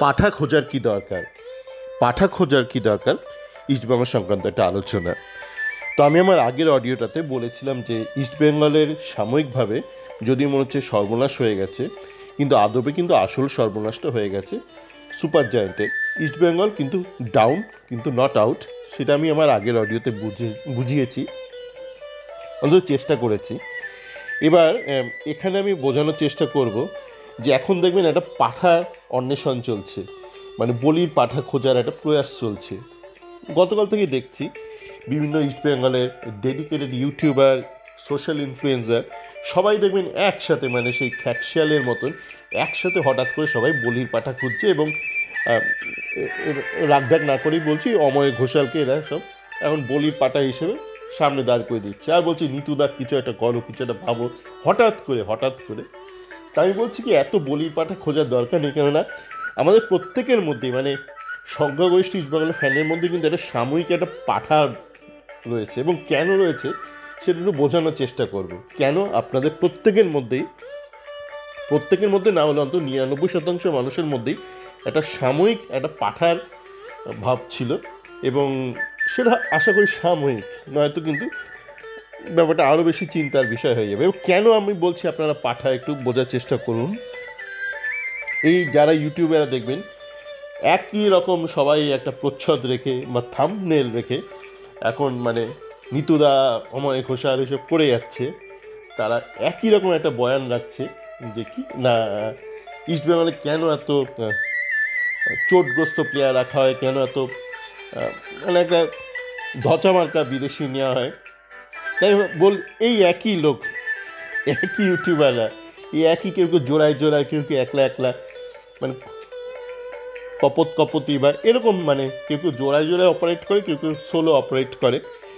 পাঠা খোঁজার কী দরকার, পাঠা খোঁজার কী দরকার ইস্টবেঙ্গল সংক্রান্ত একটা আলোচনা। তো আমি আমার আগের অডিওটাতে বলেছিলাম যে ইস্টবেঙ্গলের সাময়িকভাবে যদি মনে হচ্ছে সর্বনাশ হয়ে গেছে, কিন্তু আদবে কিন্তু আসল সর্বনাশটা হয়ে গেছে সুপার জায়েন্টের। ইস্টবেঙ্গল কিন্তু ডাউন, কিন্তু নট আউট। সেটা আমি আমার আগের অডিওতে বুঝিয়েছি, অন্তত চেষ্টা করেছি। এবার এখানে আমি বোঝানোর চেষ্টা করব যে এখন দেখবেন একটা পাঠার অন্বেষণ চলছে, মানে বলির পাঠা খোঁজার একটা প্রয়াস চলছে। গতকাল থেকে দেখছি বিভিন্ন ইস্টবেঙ্গলের ডেডিকেটেড ইউটিউবার, সোশ্যাল ইনফ্লুয়েন্সার সবাই দেখবেন একসাথে, মানে সেই খ্যাকশিয়ালের মতন একসাথে হঠাৎ করে সবাই বলির পাঠা খুঁজছে। এবং রাগঢাক না করেই বলছি, অময় ঘোষালকে এরা সব এখন বলির পাঠা হিসেবে সামনে দাঁড় করে দিচ্ছে। আর বলছি নিতুদা কিছু একটা করো, কিছু একটা ভাবো, হঠাৎ করে। তাই আমি বলছি কি, এত বলির পাঠা খোঁজার দরকার নেই। কেননা আমাদের প্রত্যেকের মধ্যেই, মানে সংখ্যাগরিষ্ঠ ইস্টবেঙ্গলের ফ্যানের মধ্যে কিন্তু একটা সাময়িক একটা পাঠা রয়েছে। এবং কেন রয়েছে সেটা একটু বোঝানোর চেষ্টা করব। কেন আপনাদের প্রত্যেকের মধ্যে না হলে অন্তত 99% মানুষের মধ্যেই একটা সাময়িক একটা পাঠার ভাব ছিল। এবং সেটা আশা করি সাময়িক, নয়তো কিন্তু ব্যাপারটা আরও বেশি চিন্তার বিষয় হয়ে যাবে। এবং কেন আমি বলছি আপনারা পাঠা একটু বোঝার চেষ্টা করুন। এই যারা ইউটিউবেরা দেখবেন একই রকম সবাই একটা প্রচ্ছদ রেখে বা থাম্বনেল রেখে এখন মানে নিতুদা, অময় ঘোষাল এসব করে যাচ্ছে, তারা একই রকম একটা বয়ান রাখছে যে কি না, ইস্টবেঙ্গলে কেন এত চোটগ্রস্ত প্লেয়ার রাখা হয়, কেন এত মানে একটা ধচা মার্কা বিদেশি নেওয়া হয়। তাই এই একই লোক, একই ইউটিউবাররা, এই একই কেউ জোড়ায় কেউ একলা, মানে কপতি বা এরকম, মানে কেউ জোড়ায় অপারেট করে, কেউ সোলো অপারেট করে।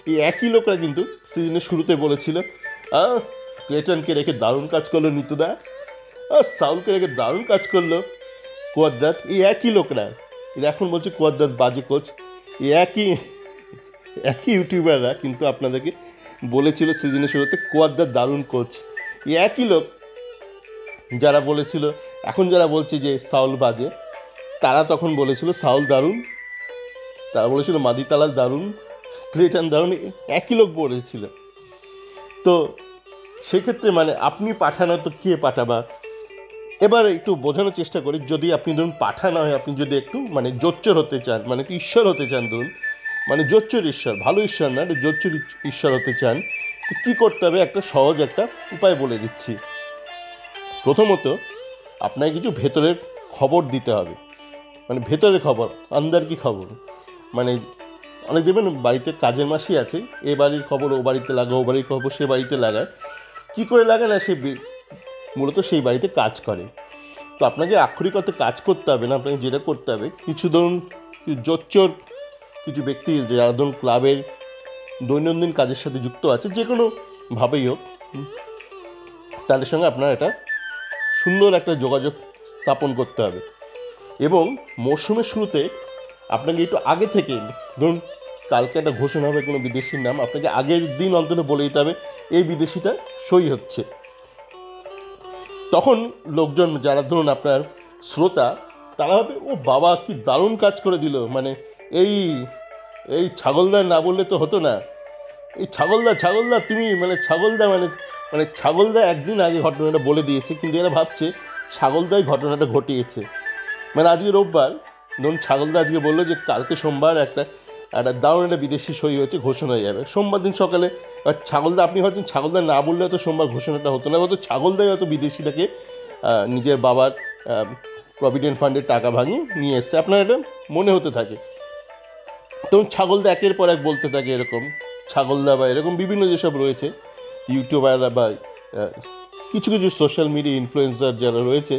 এই একই লোকরা কিন্তু সিজনের শুরুতে বলেছিল ক্লেটনকে রেখে দারুণ কাজ করলো নিতুদা, সাউলকে রেখে দারুণ কাজ করলো কোয়াদ্রাত। এই একই লোকরা এখন বলছে কোয়াদ্রাত বাজে কোচ। এই একই ইউটিউবাররা কিন্তু আপনাদেরকে বলেছিল সিজনের শুরুতে কোয়াদ্রাত দারুণ কোচ। এই একই লোক যারা বলেছিল, এখন যারা বলছে যে সাউল বাজে, তারা তখন বলেছিল সাউল দারুণ, তারা বলেছিল মাদিতালাল দারুণ, ক্লেটন দারুণ, একই লোক বলেছিল। তো সেক্ষেত্রে মানে আপনি পাঠানো তো কে পাঠাবা? এবার একটু বোঝানোর চেষ্টা করি। যদি আপনি ধরুন পাঠা না হয়, আপনি যদি একটু মানে জোচ্চর হতে চান, মানে একটু ঈশ্বর হতে চান, ধরুন মানে জোচ্চর ঈশ্বর, ভালো ঈশ্বর না, জোচ্চর ঈশ্বর হতে চান, তো কী করতে হবে? একটা সহজ একটা উপায় বলে দিচ্ছি। প্রথমত আপনাকে কিছু ভেতরের খবর দিতে হবে, মানে ভেতরের খবর, আন্দার কি খবর। মানে অনেক দেখবেন বাড়িতে কাজের মাসি আছে, এ বাড়ির খবর ও বাড়িতে লাগায়, ও বাড়ির খবর সে বাড়িতে লাগায়। কী করে লাগায় না, সে মূলত সেই বাড়িতে কাজ করে। তো আপনাকে আক্ষরিক অর্থে কাজ করতে হবে না, আপনাকে যেটা করতে হবে, কিছু ধরুন জোচ্চর কিছু ব্যক্তি যারা ধরুন ক্লাবের দৈনন্দিন কাজের সাথে যুক্ত আছে, যে কোনোভাবেই হোক, তাদের সঙ্গে আপনার একটা সুন্দর একটা যোগাযোগ স্থাপন করতে হবে। এবং মরশুমের শুরুতে আপনাকে একটু আগে থেকে, ধরুন কালকে একটা ঘোষণা হবে কোনো বিদেশির নাম, আপনাকে আগের দিন অন্তত বলে দিতে হবে এই বিদেশিটা সই হচ্ছে। তখন লোকজন যারা ধরুন আপনার শ্রোতা, তারা হবে ও বাবা কি দারুণ কাজ করে দিল, মানে এই ছাগলদা না বললে তো হতো না, এই ছাগলদা তুমি মানে ছাগলদা একদিন আগে ঘটনাটা বলে দিয়েছে, কিন্তু এরা ভাবছে ছাগলদাই ঘটনাটা ঘটিয়েছে। মানে আজকে রোববার, ধরুন ছাগলদা আজকে বললো যে কালকে সোমবার একটা দারুণ একটা বিদেশি সই হয়েছে, ঘোষণা হয়ে যাবে সোমবার দিন সকালে। ছাগলদা, আপনি ভাবছেন ছাগলদা না বললে হয়তো সোমবার ঘোষণাটা হতো না, হয়তো ছাগলদাই হয়তো বিদেশিটাকে নিজের বাবার প্রভিডেন্ট ফান্ডের টাকা ভাঙিয়ে নিয়ে এসছে, আপনার এটা মনে হতে থাকে। তখন ছাগলদা একের পর এক বলতে থাকে এরকম, ছাগলদা বা এরকম বিভিন্ন যেসব রয়েছে ইউটিউবাররা বা কিছু সোশ্যাল মিডিয়া ইনফ্লুয়েন্সার যারা রয়েছে,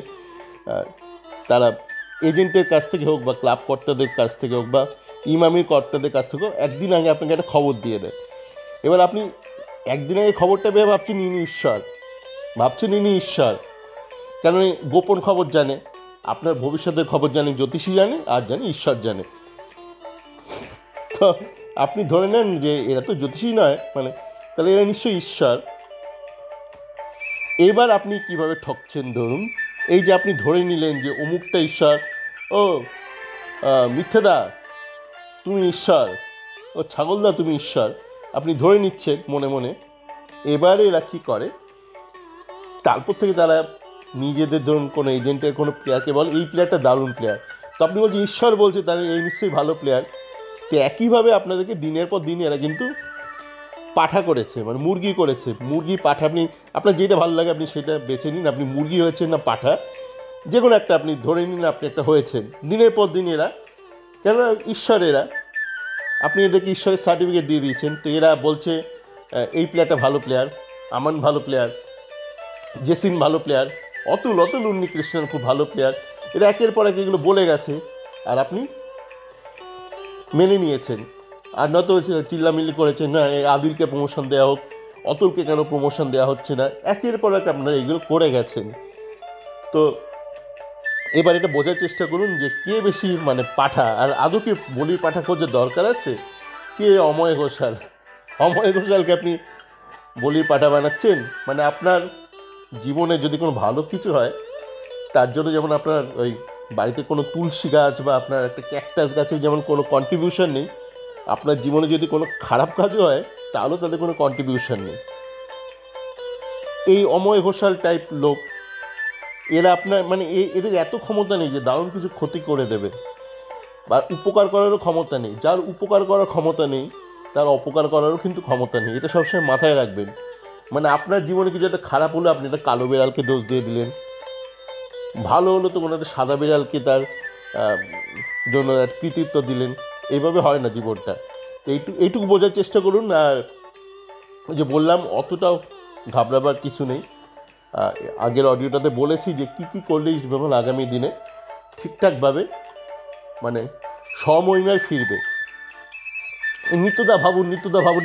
তারা এজেন্টের কাছ থেকে হোক বা ক্লাব কর্তাদের কাছ থেকে হোক বা ইমামির কর্তাদের কাছ থেকে হোক একদিন আগে আপনাকে একটা খবর দিয়ে দেয়। এবার আপনি একদিন আগে খবরটা পেয়ে ভাবছেন ইনি ঈশ্বর, কারণ গোপন খবর জানে, আপনার ভবিষ্যতের খবর জানে জ্যোতিষী জানে, আর জানে ঈশ্বর জানে। তো আপনি ধরে নেন যে এরা তো জ্যোতিষী নয়, মানে তাহলে এরা নিশ্চয়ই ঈশ্বর। এবার আপনি কিভাবে ঠকছেন? ধরুন এই যে আপনি ধরে নিলেন যে অমুকটা ঈশ্বর, ও মিথ্যেদা তুমি ঈশ্বর, ও ছাগলদা তুমি ঈশ্বর, আপনি ধরে নিচ্ছেন মনে মনে। এবারে এরা কী করে, তারপর থেকে তারা নিজেদের ধরুন কোনো এজেন্টের কোনো প্লেয়ারকে বলে এই প্লেয়ারটা দারুণ প্লেয়ার, তো আপনি বলছেন ঈশ্বর বলছে তাহলে এই নিশ্চয়ই ভালো প্লেয়ার। তো একইভাবে আপনাদেরকে দিনের পর দিন এরা কিন্তু পাঠা করেছে, মানে মুরগি করেছে, মুরগি পাঠা, আপনি আপনার যেটা ভালো লাগে আপনি সেটা বেছে নিন, আপনি মুরগি হয়েছেন না পাঠা, যে কোনো একটা আপনি ধরে নিন আপনি একটা হয়েছেন। দিনের পর দিন এরা, কেননা ঈশ্বর এরা, আপনি এদেরকে ঈশ্বরের সার্টিফিকেট দিয়ে দিয়েছেন, তো এরা বলছে এই প্লেয়ারটা ভালো প্লেয়ার, আমান ভালো প্লেয়ার, জেসিন ভালো প্লেয়ার, অতুল উন্নিকৃষ্ণন খুব ভালো প্লেয়ার। এরা একের পর এক এগুলো বলে গেছে আর আপনি মেনে নিয়েছেন। আর নয়তো চিল্লামিল্লি করেছেন না এই আদিলকে প্রমোশন দেওয়া হোক, অতুলকে কেন প্রমোশন দেওয়া হচ্ছে না, একের পর এক আপনারা এগুলো করে গেছেন। তো এবার এটা বোঝার চেষ্টা করুন যে কে বেশি মানে পাঠা, আর আদৌ কি বলির পাঠা খোঁজার দরকার আছে? কে অময় ঘোষাল? অময় ঘোষালকে আপনি বলির পাঠা বানাচ্ছেন? মানে আপনার জীবনে যদি কোনো ভালো কিছু হয় তার জন্য, যেমন আপনার ওই বাড়িতে কোনো তুলসী গাছ বা আপনার একটা ক্যাকটাস গাছের যেমন কোনো কন্ট্রিবিউশন নেই, আপনার জীবনে যদি কোনো খারাপ কাজও হয় তাহলেও তাদের কোনো কন্ট্রিবিউশন নেই। এই অময় ঘোষাল টাইপ লোক এরা আপনার মানে এদের এত ক্ষমতা নেই যে দারুণ কিছু ক্ষতি করে দেবে, বা উপকার করারও ক্ষমতা নেই। যার উপকার করার ক্ষমতা নেই তার অপকার করারও কিন্তু ক্ষমতা নেই, এটা সবসময় মাথায় রাখবেন। মানে আপনার জীবনে কিছু একটা খারাপ হলো আপনি একটা কালো বিড়ালকে দোষ দিয়ে দিলেন, ভালো হলো তো কোনো একটা সাদা বিড়ালকে তার জন্য একটা কৃতিত্ব দিলেন। এইভাবে হয় না জীবনটা। তো এইটুকু বোঝার চেষ্টা করুন। আর ওই যে বললাম অতটাও ঘাবড়াবার কিছু নেই। আগের অডিওটাতে বলেছি যে কী করলে ইস্ট বেঙ্গল আগামী দিনে ঠিকঠাকভাবে মানে স্বমহিমায় ফিরবে। নিত্যদা ভাবুন,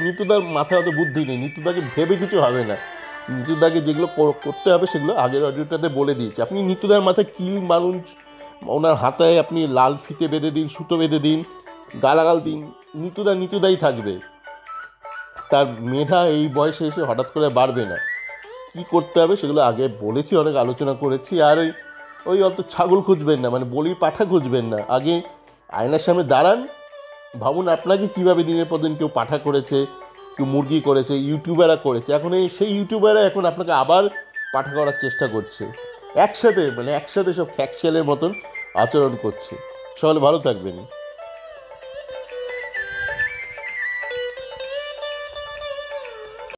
নিত্যদার মাথায় অত বুদ্ধি নেই, নিত্যদাকে ভেবে কিছু হবে না। নিত্যদাকে যেগুলো করতে হবে সেগুলো আগের অডিওটাতে বলে দিয়েছি। আপনি নিত্যদার মাথায় কিল মারুন, ওনার হাতায় আপনি লাল ফিতে বেঁধে দিন, সুতো বেঁধে দিন, গালাগাল দিন, নিত্যদাই থাকবে। তার মেধা এই বয়সে এসে হঠাৎ করে বাড়বে না। কি করতে হবে সেগুলো আগে বলেছি, অনেক আলোচনা করেছি। আর ওই অত ছাগল খুঁজবেন না, মানে বলির পাঠা খুঁজবেন না। আগে আয়নার সামনে দাঁড়ান, ভাবুন আপনাকে কীভাবে দিনের পর দিন কেউ পাঠা করেছে, কেউ মুরগি করেছে, ইউটিউবাররা করেছে। এখন সেই ইউটিউবাররা এখন আপনাকে আবার পাঠা করার চেষ্টা করছে, একসাথে সব খ্যাকশিয়ালের মতন আচরণ করছে। সকলে ভালো থাকবেন।